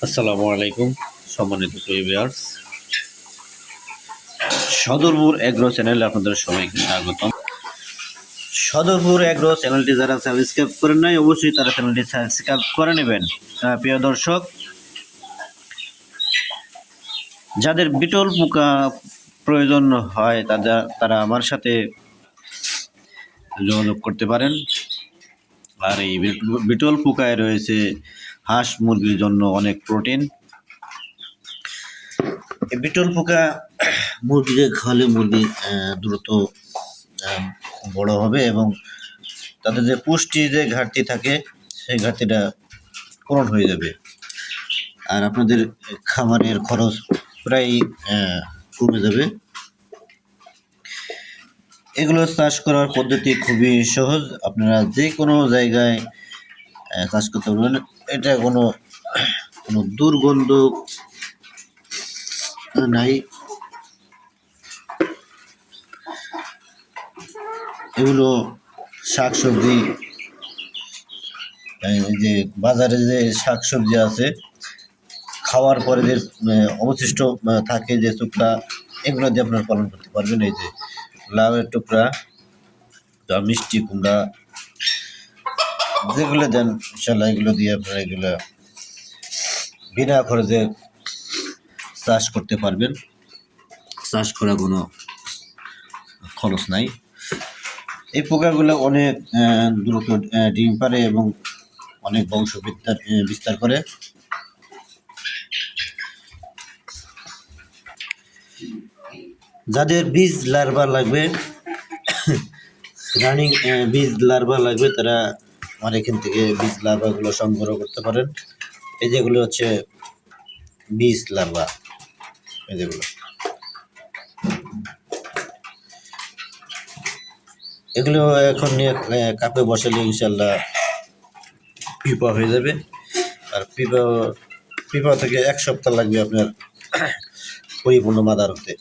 আসসালামু আলাইকুম সম্মানিত ভিউয়ার্স, সদরপুর এগ্রো চ্যানেলে আপনাদের সবাইকে স্বাগতম। সদরপুর এগ্রো চ্যানেলটি যারা সাবস্ক্রাইব করেন নাই অবশ্যই তারা চ্যানেলটি সাবস্ক্রাইব করে নেবেন। প্রিয় দর্শক, যাদের বিটল পোকা প্রয়োজন হয় তারা আমার সাথে যোগাযোগ করতে পারেন। আর এই বিটল পোকায় রয়েছে হাঁস মুরগির জন্য অনেক প্রোটিন। এই বিটল পোকা মুরগিকে খাওয়ালে মুরগি দ্রুত বড় হবে এবং তাদের যে পুষ্টি যে ঘাটতি থাকে সেই ঘাটতিটা পূরণ হয়ে যাবে। আর আপনাদের খামারের খরচ প্রায় কমে যাবে। এগুলো চাষ করার পদ্ধতি খুবই সহজ, আপনারা যে কোনো জায়গায় চাষ করতে পারবেন। এটা কোনো দুর্গন্ধ নাই। এগুলো শাকসবজি, যে বাজারে যে শাকসবজি আছে খাওয়ার পরে যে অবশিষ্ট থাকে যে টুকরা, এগুলো দিয়ে আপনারা পালন করতে পারবেন। এই যে লাউয়ের টুকরা, মিষ্টি কুমড়া, যেগুলো দেন ইনশাল্লাহ এগুলো দিয়ে আপনারা এগুলো বিনা খরচে চাষ করতে পারবেন। চাষ করা কোনো খরচ নাই। এই পোকাগুলো অনেক দ্রুত ডিম পারে এবং অনেক বংশ বিস্তার করে। যাদের বীজ লার্ভা লাগবে, রানিং বীজ লার্ভা লাগবে, তারা আমার এখান থেকে বীজ লার্ভাগুলো সংগ্রহ করতে পারেন। এই যেগুলো হচ্ছে বীজ লার্ভা, এই যেগুলো, এগুলো এখন নিয়ে কাপে বসালে ইনশাল্লাহ পিপা হয়ে যাবে। আর পিপা থেকে 1 সপ্তাহ লাগবে আপনার পরিপূর্ণ মাদার হতে।